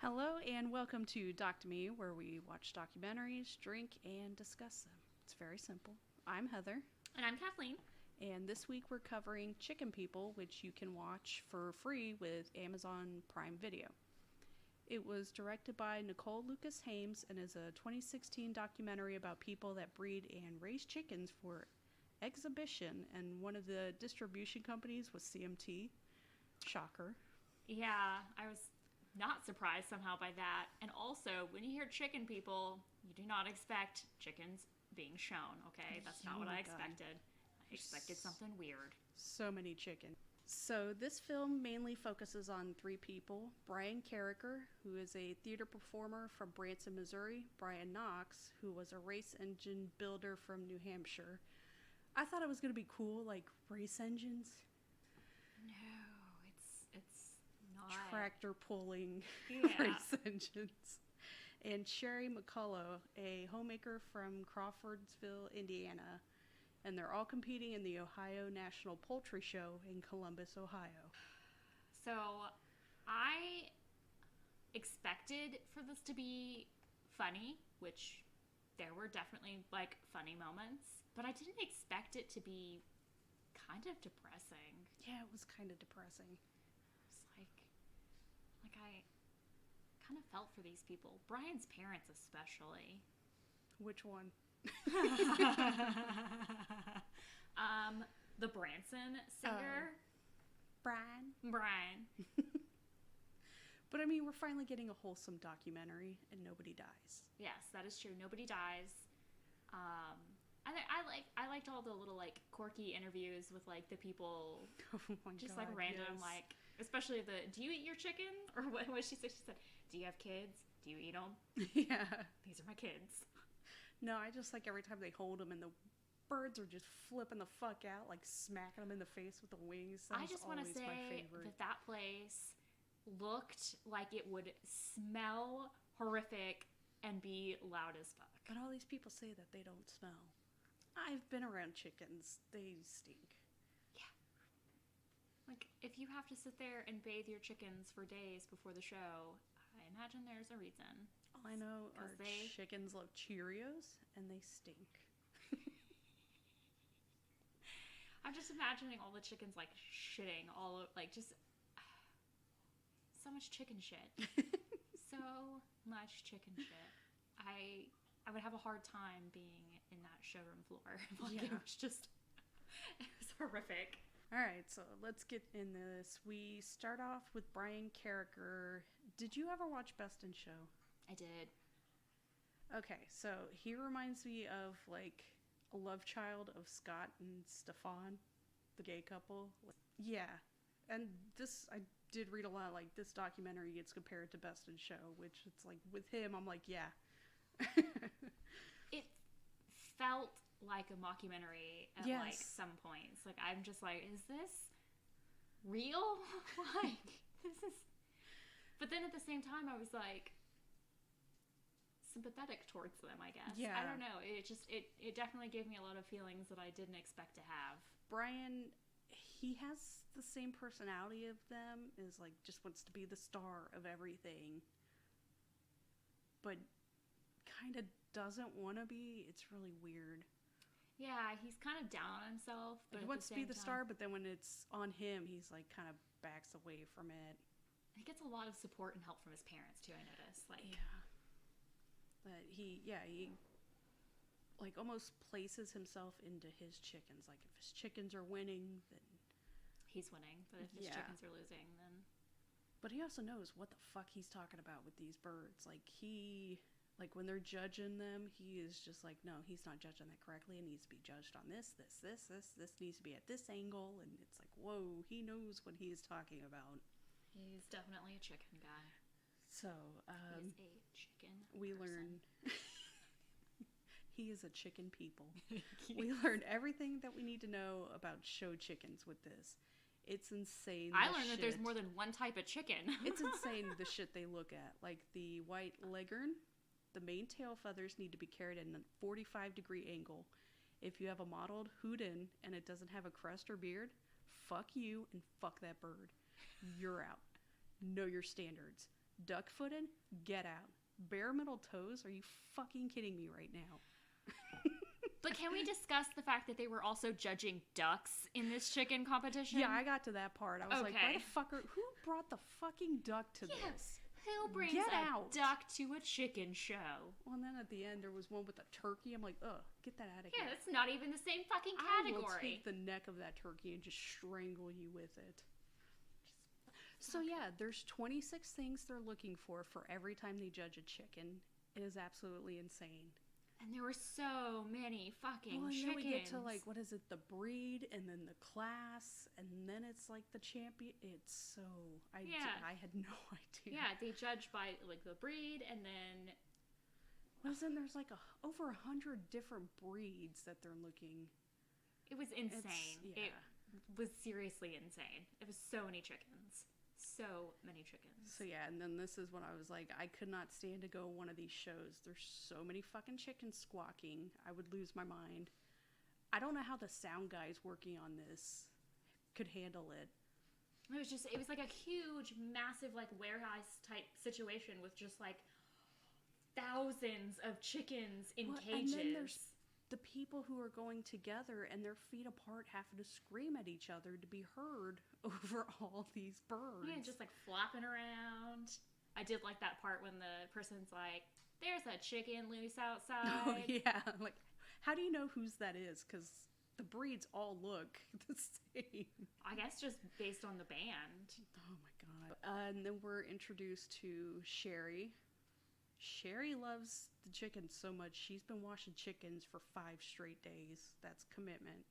Hello and welcome to Doc to Me, where we watch documentaries, drink, and discuss them. It's very simple. I'm Heather, And I'm Kathleen. and this week we're covering Chicken People, which you can watch for free with Amazon Prime Video. It was directed by Nicole Lucas Hames and is a 2016 documentary about people that breed and raise chickens for exhibition, and one of the distribution companies was CMT. Shocker. Yeah, I was not surprised somehow by that. And also, when you hear chicken people, you do not expect chickens being shown, okay? That's not Oh what my I God. expected. I expected something weird. So many chicken. So this film mainly focuses on three people. Brian Carricker, who is a theater performer from Branson, Missouri. Brian Knox, who was a race engine builder from New Hampshire. I thought it was going to be cool, like race engines. No, it's not. Tractor pulling Yeah. race engines. And Sherry McCullough, a homemaker from Crawfordsville, Indiana. And they're all competing in the Ohio National Poultry Show in Columbus, Ohio. So, I expected for this to be funny, which there were definitely like funny moments, but I didn't expect it to be kind of depressing. Yeah, it was kind of depressing. It's like I kind of felt for these people. Brian's parents especially. Which one? The Branson singer, Brian. Brian. But I mean, we're finally getting a wholesome documentary, and nobody dies. Yes, that is true. Nobody dies. I liked all the little like quirky interviews with like the people, Oh my just God, like random yes. like, especially the do you eat your chicken, or what she said? She said, do you have kids? Do you eat them? Yeah. These are my kids. No, I just like every time they hold them and the birds are just flipping the fuck out, like smacking them in the face with the wings. That I was just want to always my say favorite. that place looked like it would smell horrific and be loud as fuck. But all these people say that they don't smell. I've been around chickens. They stink. Yeah. Like, if you have to sit there and bathe your chickens for days before the show, I imagine there's a reason. All I know are 'Cause they- chickens love Cheerios, and they stink. I'm just imagining all the chickens, like, shitting all of, like, just so much chicken shit. So much chicken shit. I would have a hard time being in that showroom floor. Like, it Yeah. was just, it was horrific. All right, so let's get in this. We start off with Brian Carricker. Did you ever watch Best in Show? I did. Okay, so he reminds me of like a love child of Scott and Stefan, the gay couple. Yeah, and this I did read a lot. Like this documentary gets compared to Best in Show, which it's like with him, I'm like, yeah. It felt like a mockumentary at Yes. like some points. Like I'm just like, is this real? Like this is. But then at the same time, I was like sympathetic towards them. I guess. Yeah. I don't know. It definitely gave me a lot of feelings that I didn't expect to have. Brian, he has the same personality of them. Is like just wants to be the star of everything, but kind of doesn't want to be. It's really weird. Yeah, he's kind of down on himself. But He at wants the to be same the time, star, but then when it's on him, he's like kind of backs away from it. he gets a lot of support and help from his parents too. I noticed. Like. Yeah. But he like almost places himself into his chickens. Like if his chickens are winning, then. He's winning, but if his Yeah. chickens are losing, then But he also knows what the fuck he's talking about with these birds. Like when they're judging them, he is just like, no, he's not judging that correctly. It needs to be judged on this needs to be at this angle. And it's like, whoa, he knows what he is talking about. he's definitely a chicken guy. So, He's a chicken. we person. learn he is a chicken people. We learned everything that we need to know about show chickens with this. It's insane. I the learned that there's shit- more than one type of chicken. It's insane the shit they look at. Like the white leghorn, the main tail feathers need to be carried at a 45-degree angle. If you have a mottled hoot-in and it doesn't have a crest or beard, fuck you and fuck that bird. You're out. Know your standards. Duck footed? Get out. Bare metal toes? Are you fucking kidding me right now? But can we discuss the fact that they were also judging ducks in this chicken competition? Yeah, I got to that part. I was like, why the fuck who brought the fucking duck to this? Who brings Get a out. duck to a chicken show? Well, and then at the end, there was one with a turkey. I'm like, ugh, get that out of Yeah, here. that's not even the same fucking I will category. take the neck of that turkey and just strangle you with it. So yeah, there's 26 things they're looking for every time they judge a chicken. It is absolutely insane. And there were so many fucking Well, and chickens. then we get to like, what is it, the breed, and then the class, and then it's like the champion. It's so, I had no idea. Yeah, they judge by like the breed, and then Wasn't there's like over 100 different breeds that they're looking. it was insane. Yeah. It was seriously insane. It was so many chickens. So many chickens. So yeah, and then this is when I was like, I could not stand to go one of these shows. There's so many fucking chickens squawking. I would lose my mind. I don't know how the sound guys working on this could handle it. It was like a huge, massive, like warehouse type situation with just like thousands of chickens in cages. And then there's the people who are going together and their feet apart having to scream at each other to be heard over all these birds. Yeah, just like flopping around. I did like that part when the person's like, there's a chicken loose outside. Oh, yeah. Like, how do you know whose that is? Because the breeds all look the same. I guess just based on the band. Oh, my God. And then we're introduced to Sherry. Sherry loves the chickens so much. She's been washing chickens for 5 straight days. That's commitment.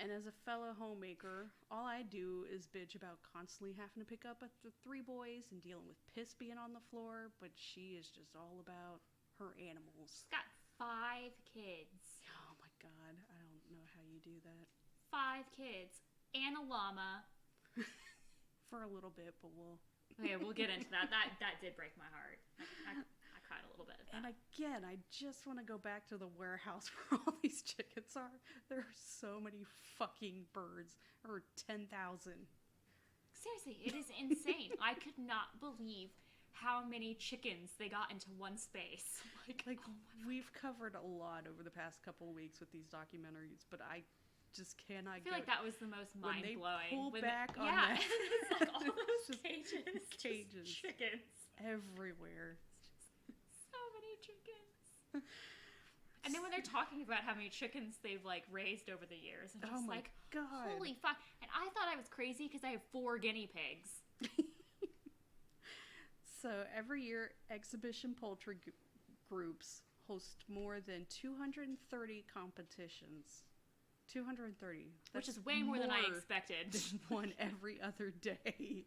And as a fellow homemaker, all I do is bitch about constantly having to pick up the 3 boys and dealing with piss being on the floor. But she is just all about her animals. She's got 5 kids. Oh my God. I don't know how you do that. 5 kids. And a llama. For a little bit, but we'll... Okay, we'll get into that. That did break my heart. I cried a little bit at that. And again, I just want to go back to the warehouse where all these chickens are. There are so many fucking birds. There are 10,000. Seriously, it is insane. I could not believe how many chickens they got into one space. Like we've covered a lot over the past couple of weeks with these documentaries, but I just cannot I feel like that was the most mind-blowing. When they pull back on yeah, that. it's like all those Just cages. Just chickens. Everywhere. So many chickens. And then when they're talking about how many chickens they've like raised over the years, I'm just like, God. Holy fuck. And I thought I was crazy because I have 4 guinea pigs. So every year, exhibition poultry groups host more than 230 competitions. 230. Which is way more than I expected. Than one every other day.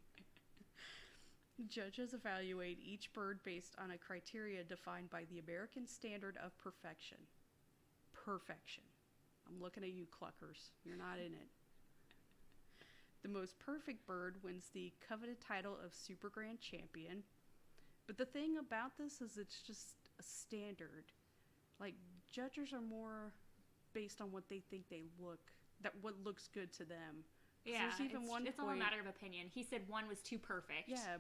Judges evaluate each bird based on a criteria defined by the American Standard of Perfection. Perfection. I'm looking at you, cluckers. You're not in it. The most perfect bird wins the coveted title of Super Grand Champion. But the thing about this is it's just a standard. Like, judges are more based on what they think they look, what looks good to them. Yeah, there's even it's all a matter of opinion. He said one was too perfect. Yeah,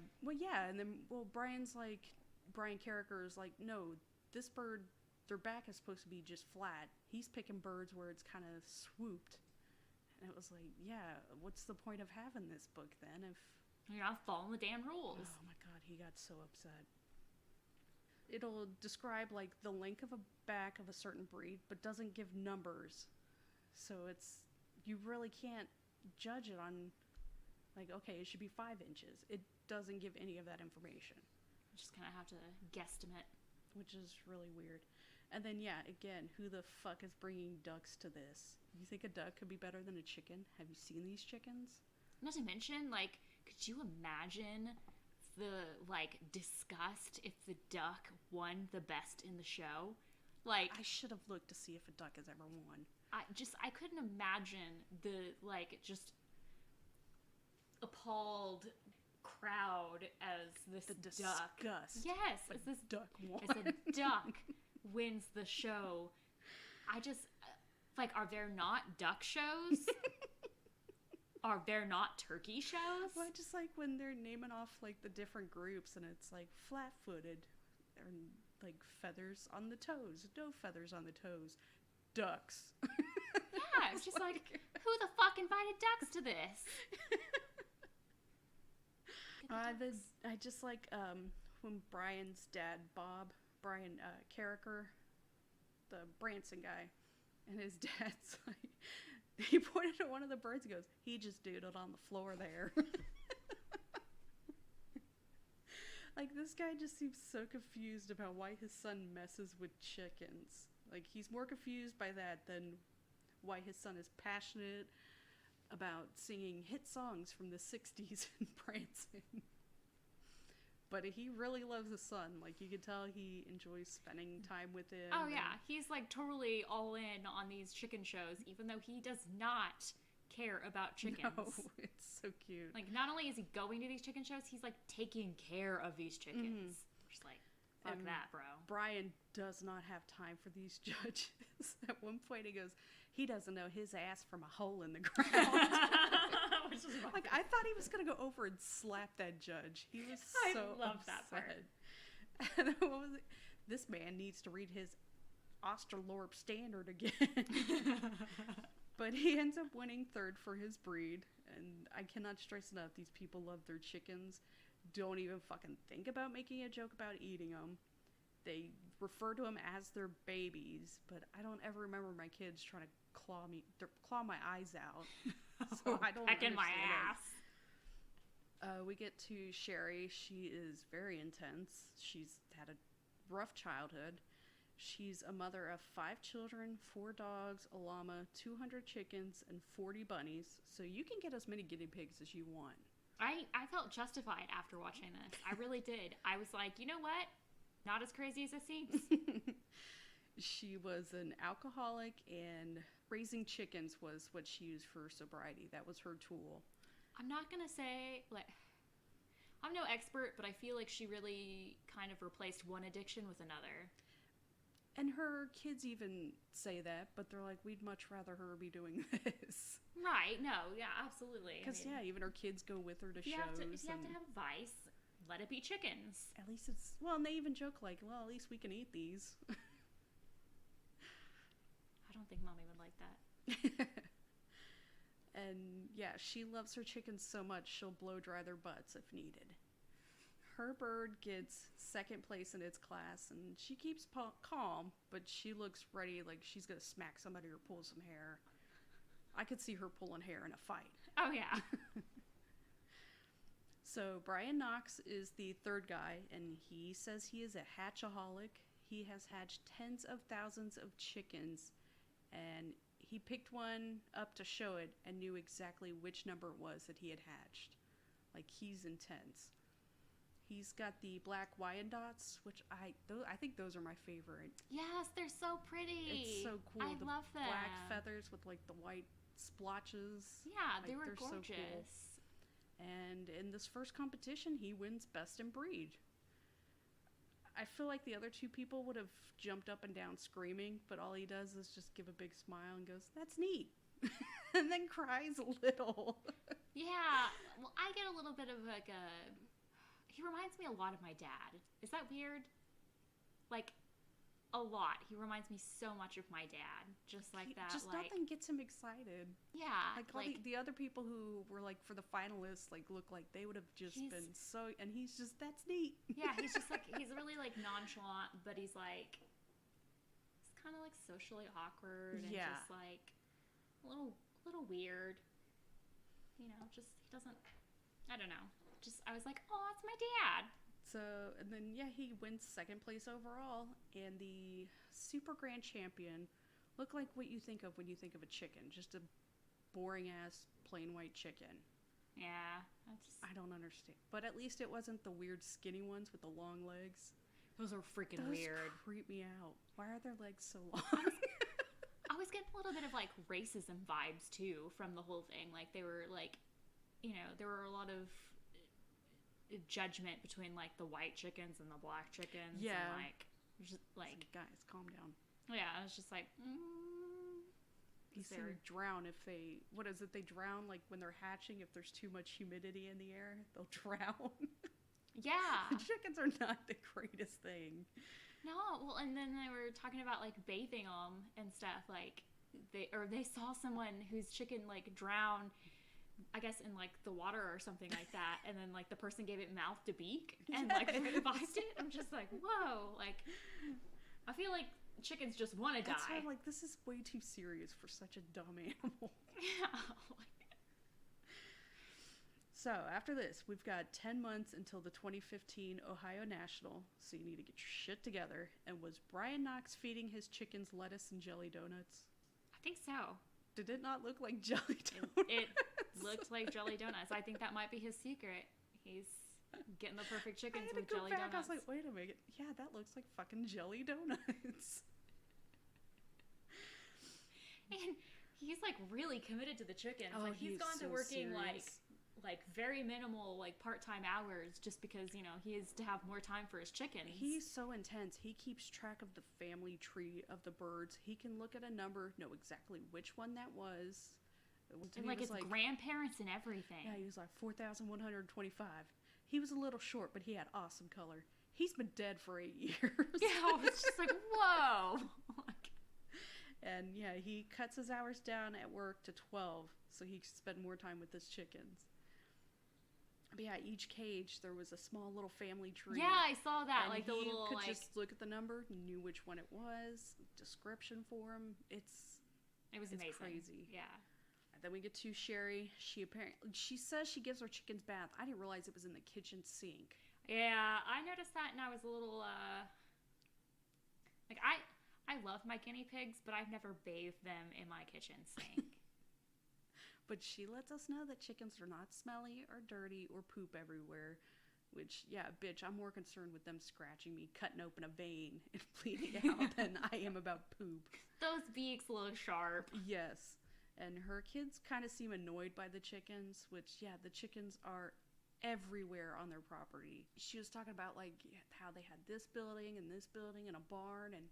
and then, Brian Carriker's like, no, this bird, their back is supposed to be just flat. He's picking birds where it's kind of swooped. And it was like, yeah, what's the point of having this book then if... You're not following the damn rules. Oh my God, he got so upset. It'll describe like the length of a back of a certain breed, but doesn't give numbers. So you really can't judge it on like, okay, it should be 5 inches. It doesn't give any of that information. You just kind of have to guesstimate. Which is really weird. And then, yeah, again, who the fuck is bringing ducks to this? You think a duck could be better than a chicken? Have you seen these chickens? Not to mention, like, could you imagine the, like, disgust if the duck won the best in the show? Like, I should have looked to see if a duck has ever won. I couldn't imagine the, like, just appalled crowd as this the duck. Disgust. Yes, But as this duck won. as a duck wins the show. I just, like, are there not duck shows? Are there not turkey shows? Well, I just like when they're naming off like the different groups, and it's like flat-footed, and like feathers on the toes, no feathers on the toes, ducks. Yeah, it's just like, who the fuck invited ducks to this? I just like when Brian's dad, Brian Carricker, the Branson guy, and his dad's like, he pointed at one of the birds and goes, he just doodled on the floor there. Like, this guy just seems so confused about why his son messes with chickens. Like, he's more confused by that than why his son is passionate about singing hit songs from the 60s in Branson. But he really loves his son. Like, you can tell he enjoys spending time with him. Oh, yeah. He's, like, totally all in on these chicken shows, even though he does not care about chickens. No, it's so cute. Like, not only is he going to these chicken shows, he's, like, taking care of these chickens. Just like, fuck that, bro. Brian does not have time for these judges. At one point he goes, he doesn't know his ass from a hole in the ground. Which is like, I thought he was going to go over and slap that judge. He was so I love that upset. And then what was it? This man needs to read his Australorp standard again. But he ends up winning third for his breed. And I cannot stress enough, these people love their chickens. Don't even fucking think about making a joke about eating them. They refer to them as their babies, but I don't ever remember my kids trying to claw my eyes out. So I don't Back in my understand ass. We get to Sherry. She is very intense. She's had a rough childhood. She's a mother of 5 children, 4 dogs, a llama, 200 chickens, and 40 bunnies. So you can get as many guinea pigs as you want. I felt justified after watching this. I really did. I was like, you know what? Not as crazy as it seems. She was an alcoholic, and raising chickens was what she used for sobriety. That was her tool. I'm not going to say, like, I'm no expert, but I feel like she really kind of replaced one addiction with another. And her kids even say that, but they're like, we'd much rather her be doing this. Right. No, yeah, absolutely. Because, yeah, even her kids go with her to if you shows. Have to, if you have to have a vice, let it be chickens. At least it's... Well, and they even joke like, well, at least we can eat these. I don't think Mommy would like that. And, yeah, she loves her chickens so much, she'll blow dry their butts if needed. Her bird gets second place in its class, and she keeps calm, but she looks ready like she's going to smack somebody or pull some hair. I could see her pulling hair in a fight. Oh, yeah. So Brian Knox is the third guy, and he says he is a hatchaholic. He has hatched tens of thousands of chickens, and he picked one up to show it and knew exactly which number it was that he had hatched. Like, he's intense. He's got the black Wyandottes, which I think those are my favorite. Yes, they're so pretty. It's so cool. I love them. Black feathers with like the white splotches. Yeah, like, they were so gorgeous. cool. And in this first competition, he wins best in breed. I feel like the other 2 people would have jumped up and down screaming, but all he does is just give a big smile and goes, "That's neat," and then cries a little. Yeah, well, I get a little bit of like a... He reminds me a lot of my dad. Is that weird? Like, a lot. He reminds me so much of my dad. Just like that. Just like, nothing gets him excited. Yeah. Like, all the other people who were like for the finalists, like, look like they would have just been so, and he's just, that's neat. Yeah, he's just like, he's really like nonchalant, but he's like, he's kind of like socially awkward and just like a little weird. You know, just, he doesn't, I don't know. Just, I was like, oh, it's my dad. So, and then, yeah, he wins second place overall, and the Super Grand Champion looked like what you think of when you think of a chicken. Just a boring-ass, plain white chicken. Yeah. I don't understand. But at least it wasn't the weird skinny ones with the long legs. Those are freaking weird. Those creep me out. Why are their legs so long? I was getting a little bit of, like, racism vibes, too, from the whole thing. Like, they were, like, you know, there were a lot of judgment between like the white chickens and the black chickens. Yeah. And, like, just like, guys, calm down. Yeah, I was just like, He said drown if they, what is it, they drown like when they're hatching, if there's too much humidity in the air, they'll drown. Yeah. Chickens are not the greatest thing. No, well, and then they were talking about like bathing them and stuff. Like they saw someone whose chicken like drowned, I guess in like the water or something like that, and then like the person gave it mouth to beak and like revived it. I'm just like, whoa, like I feel like chickens just want to die. That's why I'm like, this is way too serious for such a dumb animal. Yeah. So after this, we've got 10 months until the 2015 Ohio National, so you need to get your shit together. And was Brian Knox feeding his chickens lettuce and jelly donuts? I think so. Did it not look like jelly donuts? It looked like jelly donuts. I think that might be his secret. He's getting the perfect chickens with jelly donuts. I was like, wait a minute. Yeah, that looks like fucking jelly donuts. And he's like really committed to the chickens. Oh, like he's gone so to working serious. like very minimal like part-time hours just because, you know, he has to have more time for his chickens. He's so intense. He keeps track of the family tree of the birds. He can look at a number, know exactly which one that was. And like his grandparents and everything. Yeah, he was like 4,125. He was a little short, but he had awesome color. He's been dead for 8 years. Yeah, I was just like, whoa. And yeah, he cuts his hours down at work to 12 so he can spend more time with his chickens. But yeah, each cage there was a small little family tree. Yeah, I saw that. And like the little could like just look at the number, knew which one it was, description for him. it was amazing. Crazy. Yeah. And then we get to Sherry. She says she gives her chickens bath. I didn't realize it was in the kitchen sink. Yeah, I noticed that, and I was a little like I love my guinea pigs, but I've never bathed them in my kitchen sink. But she lets us know that chickens are not smelly or dirty or poop everywhere. Which, yeah, bitch, I'm more concerned with them scratching me, cutting open a vein, and bleeding out than I am about poop. Those beaks look sharp. Yes. And her kids kind of seem annoyed by the chickens, which, yeah, the chickens are everywhere on their property. She was talking about, like, how they had this building and a barn, and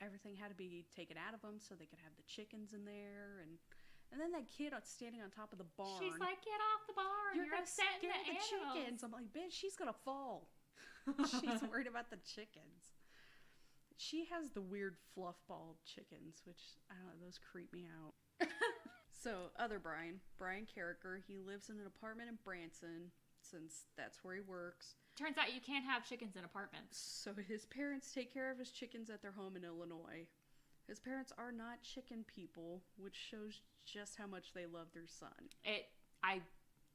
everything had to be taken out of them so they could have the chickens in there, and then that kid standing on top of the barn. She's like, get off the barn. You're upsetting the chickens. I'm like, bitch, she's going to fall. She's worried about the chickens. She has the weird fluff-balled chickens, which, I don't know, those creep me out. So, other Brian Carricker, he lives in an apartment in Branson, since that's where he works. Turns out you can't have chickens in apartments. So his parents take care of his chickens at their home in Illinois. His parents are not chicken people, which shows just how much they love their son. I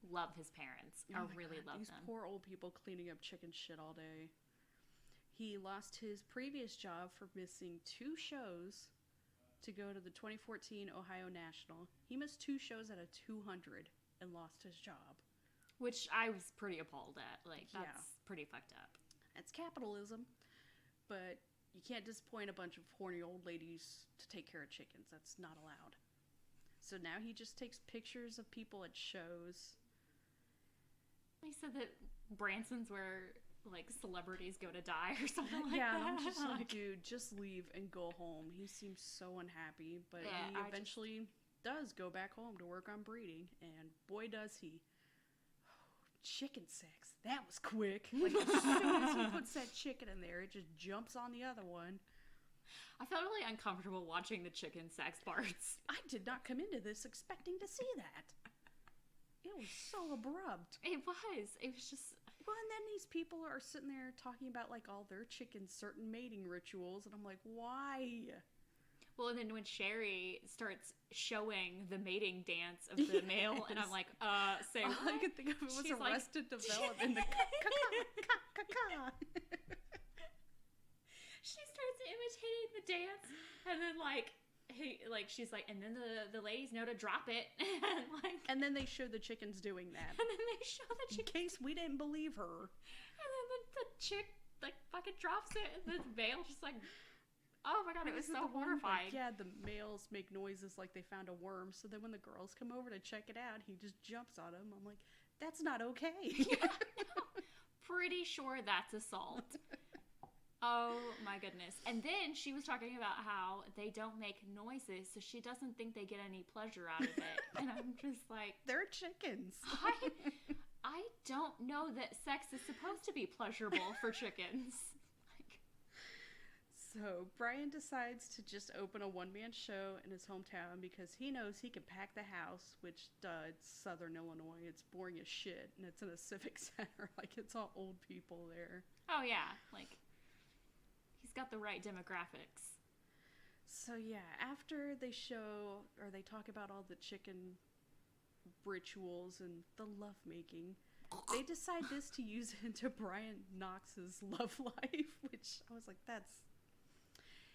love his parents. I really love these them. These poor old people cleaning up chicken shit all day. He lost his previous job for missing 2 shows to go to the 2014 Ohio National. He missed 2 shows out of 200 and lost his job. Which I was pretty appalled at. Like, that's pretty fucked up. It's capitalism, but you can't disappoint a bunch of horny old ladies to take care of chickens. That's not allowed. So now he just takes pictures of people at shows. He said that Branson's where, like, celebrities go to die or something like that. Yeah, and I'm just like, dude, just leave and go home. He seems so unhappy, but he eventually does go back home to work on breeding, and boy does he. Chicken sex. That was quick. Like, as soon as he puts that chicken in there, it just jumps on the other one. I felt really uncomfortable watching the chicken sex parts. I did not come into this expecting to see that. It was so abrupt. It was. It was just... Well, and then these people are sitting there talking about, like, all their chickens' certain mating rituals, and I'm like, why? Well, and then when Sherry starts showing the mating dance of the male, and I'm like, say what? All I could think of was Arrested Development. The ka-ka-ka-ka-ka. She starts imitating the dance, and then, like, she's like, and then the ladies know to drop it, and, like... And then they show the chickens doing that. And then they show the chickens... In case we didn't believe her. And then the chick, like, fucking drops it, and the male just, like... Oh my god, it was so horrifying. Yeah, the males make noises like they found a worm, so then when the girls come over to check it out, he just jumps on them. I'm like, that's not okay. Yeah, no. Pretty sure that's assault. Oh my goodness. And then she was talking about how they don't make noises, so she doesn't think they get any pleasure out of it. And I'm just like, They're chickens. I don't know that sex is supposed to be pleasurable for chickens. So Brian decides to just open a one-man show in his hometown because he knows he can pack the house, which, it's Southern Illinois. It's boring as shit, and it's in a civic center. Like, it's all old people there. Oh, yeah. Like, he's got the right demographics. So, yeah, after they show, or they talk about all the chicken rituals and the lovemaking, they decide to use into Brian Knox's love life, which I was like,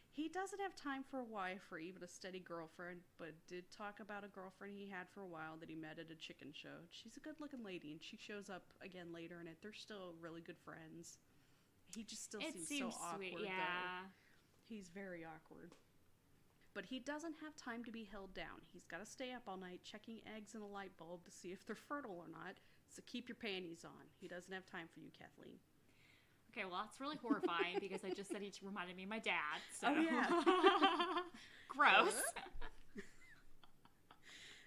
he doesn't have time for a wife or even a steady girlfriend, but did talk about a girlfriend he had for a while that he met at a chicken show. She's a good-looking lady, and she shows up again later in it. They're still really good friends. He just still seems so awkward, yeah. though. He's very awkward. But he doesn't have time to be held down. He's got to stay up all night checking eggs in a light bulb to see if they're fertile or not, so keep your panties on. He doesn't have time for you, Kathleen. Okay, well, that's really horrifying because I just said he reminded me of my dad. So. Oh, yeah. Gross.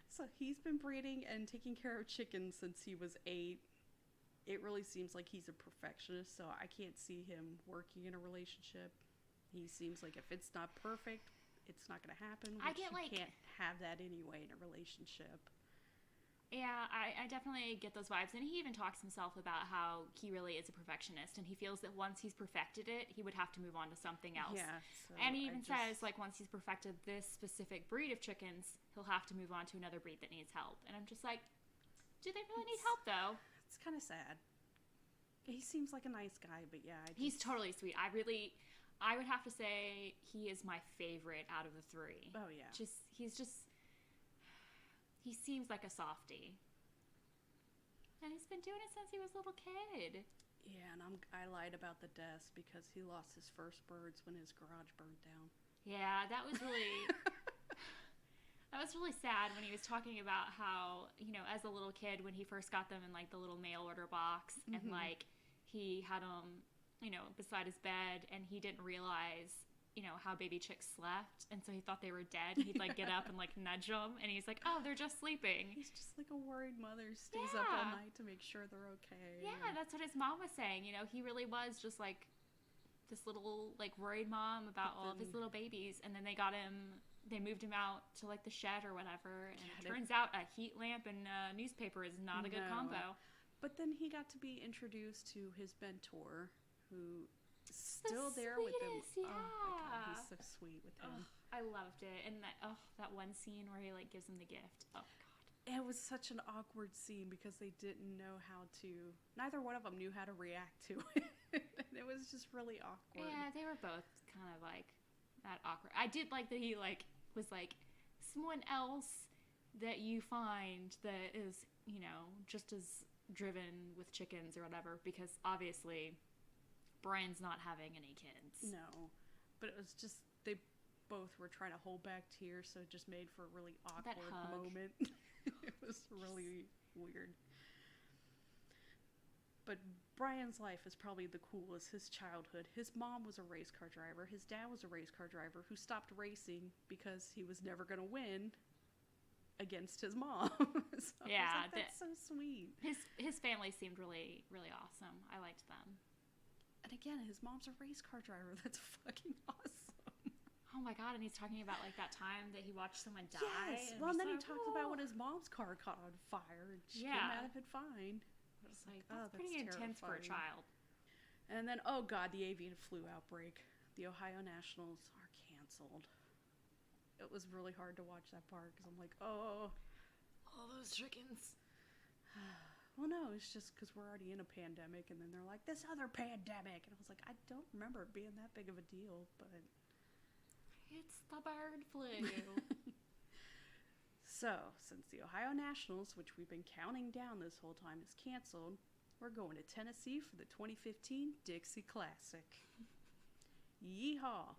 So he's been breeding and taking care of chickens since he was 8. It really seems like he's a perfectionist, so I can't see him working in a relationship. He seems like if it's not perfect, it's not going to happen. You can't have that anyway in a relationship. Yeah, I definitely get those vibes. And he even talks himself about how he really is a perfectionist, and he feels that once he's perfected it, he would have to move on to something else. Yeah. So and he even says, like, once he's perfected this specific breed of chickens, he'll have to move on to another breed that needs help. And I'm just like, do they really need help, though? It's kind of sad. He seems like a nice guy, but yeah. He's totally sweet. I would have to say he is my favorite out of the 3. Oh, yeah. He seems like a softie. And he's been doing it since he was a little kid. Yeah, and I lied about the deaths because he lost his first birds when his garage burned down. Yeah, that was really sad when he was talking about how, as a little kid when he first got them in like the little mail order box, and like he had them, beside his bed, and he didn't realize how baby chicks slept, and so he thought they were dead. He'd like get up and like nudge them, and he's like, oh, they're just sleeping. He's just like a worried mother, stays up all night to make sure they're okay. Yeah, that's what his mom was saying. He really was just like this little like worried mom about all of his little babies. And then they moved him out to like the shed or whatever, and it turns out a heat lamp and a newspaper is not a good combo. But then he got to be introduced to his mentor, who still there with him. Yeah. Oh my God, he's so sweet with him. I loved it. And that one scene where he like gives him the gift. Oh God. It was such an awkward scene because they didn't know how to. Neither one of them knew how to react to it. It was just really awkward. Yeah, they were both kind of like that awkward. I did like that he like was like, someone else that you find that is just as driven with chickens or whatever, because obviously Brian's not having any kids. No, but it was just, they both were trying to hold back tears, so it just made for a really awkward moment. It was really weird. But Brian's life is probably the coolest. His childhood. His mom was a race car driver. His dad was a race car driver who stopped racing because he was never going to win against his mom. So yeah, I was like, that's so sweet. His family seemed really, really awesome. I liked them. And again, his mom's a race car driver. That's fucking awesome. Oh my God, and he's talking about like that time that he watched someone die. Yes. Well, and then he talked about when his mom's car caught on fire and she came out of it fine. I was like, that's pretty intense for a child. And then, oh God, the avian flu outbreak. The Ohio Nationals are canceled. It was really hard to watch that part because I'm like, oh, all those chickens. Well, no, it's just because we're already in a pandemic, and then they're like, this other pandemic. And I was like, I don't remember it being that big of a deal, but... It's the bird flu. So, since the Ohio Nationals, which we've been counting down this whole time, is canceled, we're going to Tennessee for the 2015 Dixie Classic. Yeehaw!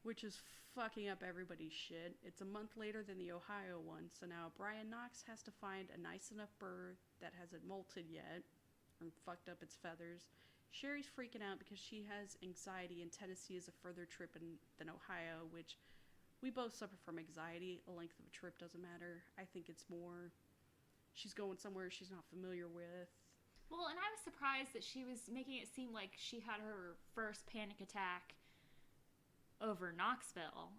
Which is fucking up everybody's shit. It's a month later than the Ohio one, so now Brian Knox has to find a nice enough bird that hasn't molted yet, or fucked up its feathers, Sherry's freaking out because she has anxiety, and Tennessee is a further trip than Ohio, which we both suffer from anxiety. A length of a trip doesn't matter. I think it's more she's going somewhere she's not familiar with. Well, and I was surprised that she was making it seem like she had her first panic attack over Knoxville.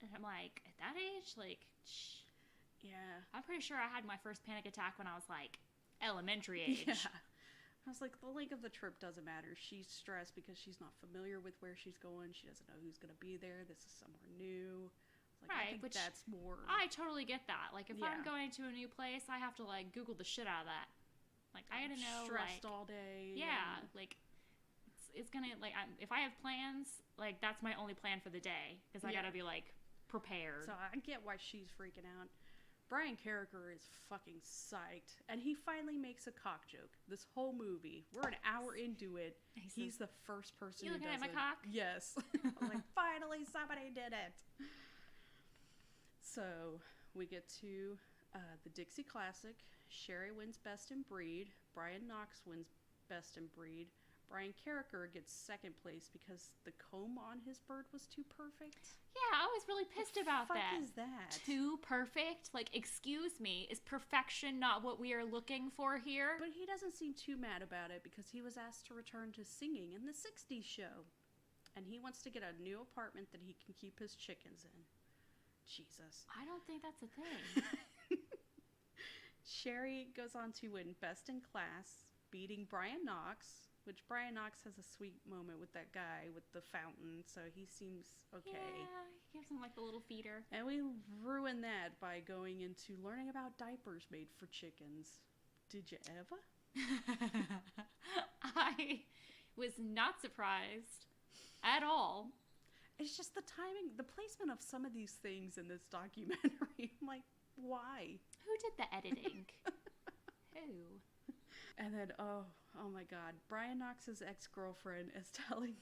And I'm like, at that age? Like, yeah. I'm pretty sure I had my first panic attack when I was like elementary age. Yeah. I was like, the length of the trip doesn't matter. She's stressed because she's not familiar with where she's going. She doesn't know who's going to be there. This is somewhere new. Like, right, I think that's more... I totally get that. Like, if I'm going to a new place, I have to, like, Google the shit out of that. Like, I gotta know, stressed like... all day. Yeah, like, it's gonna, like, if I have plans, like, that's my only plan for the day. Because I gotta be, like, prepared. So I get why she's freaking out. Brian Carricker is fucking psyched. And he finally makes a cock joke. This whole movie. We're an hour into it. He's the first person you who does looking at my it. cock? Yes. I was like, finally somebody did it. So we get to the Dixie Classic. Sherry wins Best in Breed. Brian Knox wins Best in Breed. Brian Carricker gets second place because the comb on his bird was too perfect. Yeah, I was really pissed about that. What the fuck is that? Too perfect? Like, excuse me, is perfection not what we are looking for here? But he doesn't seem too mad about it because he was asked to return to singing in the 60s show. And he wants to get a new apartment that he can keep his chickens in. Jesus. I don't think that's a thing. Sherry goes on to win Best in Class, beating Brian Knox, which Brian Knox has a sweet moment with that guy with the fountain, so he seems okay. Yeah, he gives him like a little feeder. And we ruin that by going into learning about diapers made for chickens. Did you ever? I was not surprised at all. It's just the timing, the placement of some of these things in this documentary. I'm like, why? Who did the editing? Who? And then, oh my God, Brian Knox's ex-girlfriend is telling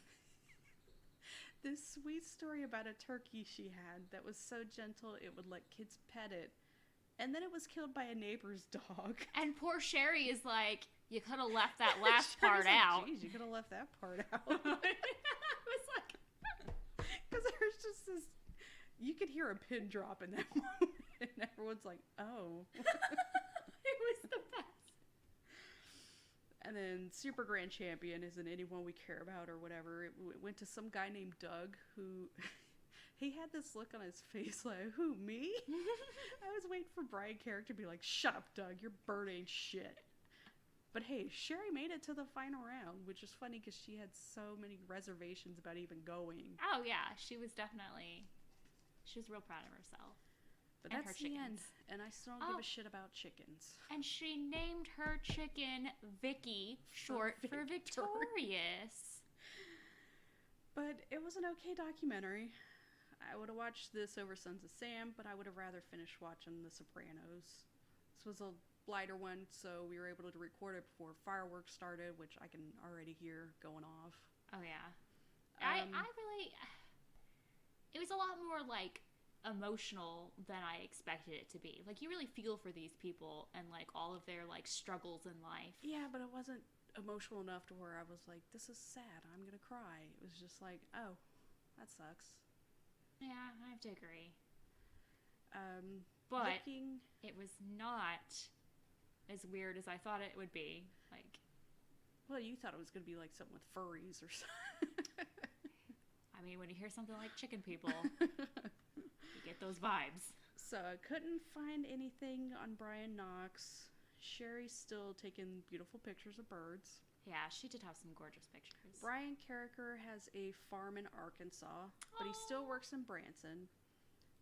this sweet story about a turkey she had that was so gentle it would let kids pet it. And then it was killed by a neighbor's dog. And poor Sherry is like, you could have left that last part like, out. Jeez, you could have left that part out. I was like... Because there's just this... You could hear a pin drop in that moment. And everyone's like, oh. It was the best. And then Super Grand Champion isn't anyone we care about or whatever. It went to some guy named Doug who... He had this look on his face like, who, me? I was waiting for Brian Carricker to be like, shut up, Doug, your bird ain't shit. But hey, Sherry made it to the final round, which is funny because she had so many reservations about even going. Oh, yeah. She was real proud of herself. But and that's her the chickens. end. And I still don't give a shit about chickens. And she named her chicken Vicky, short for Victorious. But it was an okay documentary. I would have watched this over Sons of Sam, but I would have rather finished watching The Sopranos. This was a lighter one, so we were able to record it before fireworks started, which I can already hear going off. Oh, yeah. I really... It was a lot more, like, emotional than I expected it to be. Like, you really feel for these people and, like, all of their, like, struggles in life. Yeah, but it wasn't emotional enough to where I was like, this is sad, I'm gonna cry. It was just like, oh, that sucks. Yeah, I have to agree. But it was not as weird as I thought it would be. Like, well, you thought it was gonna be like something with furries or something. I mean, when you hear something like chicken people, you get those vibes. So I couldn't find anything on Brian Knox. Sherry's still taking beautiful pictures of birds. Yeah, she did have some gorgeous pictures. Brian Carricker has a farm in Arkansas, but he still works in Branson.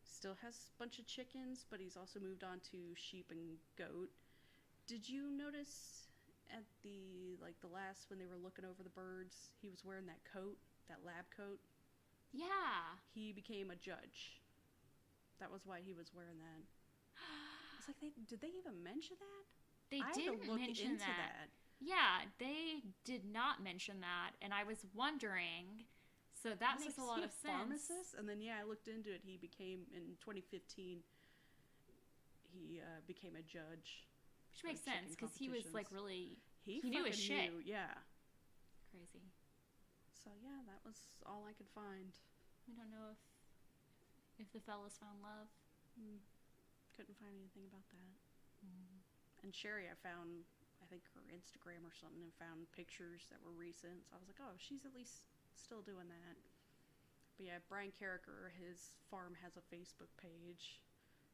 Still has a bunch of chickens, but he's also moved on to sheep and goat. Did you notice at the last when they were looking over the birds, he was wearing that coat, that lab coat? Yeah. He became a judge. That was why he was wearing that. It's like, did they even mention that? They didn't mention that. Yeah, they did not mention that, and I was wondering, so that makes a lot of sense. Pharmacist? And then, yeah, I looked into it. He became, in 2015, he became a judge. Which makes sense, because he was, like, really, he knew his shit. Yeah. crazy. So yeah, that was all I could find. We don't know if the fellas found love. Couldn't find anything about that. Mm. And Sherry, I found, I think her Instagram or something, and found pictures that were recent. So I was like, oh, she's at least still doing that. But yeah, Brian Carricker, his farm has a Facebook page.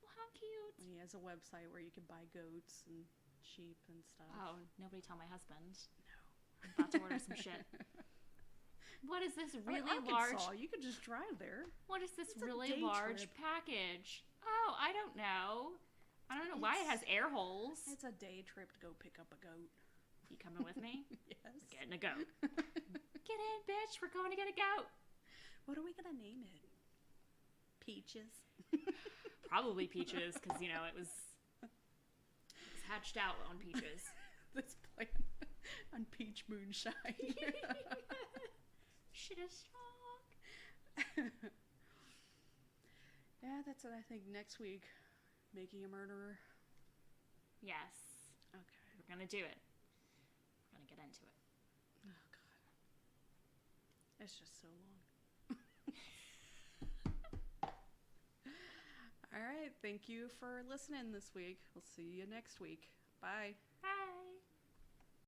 Well, how cute. And he has a website where you can buy goats and sheep and stuff. Oh, nobody tell my husband. No. I'm about to order some shit. What is this really large? You could just drive there. What is this It's a really day large trip. package? Oh, I don't know. I don't know why it has air holes. It's a day trip to go pick up a goat. You coming with me? Yes. Getting a goat. Get in, bitch. We're going to get a goat. What are we gonna name it? Peaches. Probably Peaches, because, you know, it was hatched out on Peaches. This plan on peach moonshine. Shit is strong. Yeah, that's it. I think next week, Making a Murderer. Yes. Okay. We're going to do it. We're going to get into it. Oh God. It's just so long. All right. Thank you for listening this week. We'll see you next week. Bye. Bye.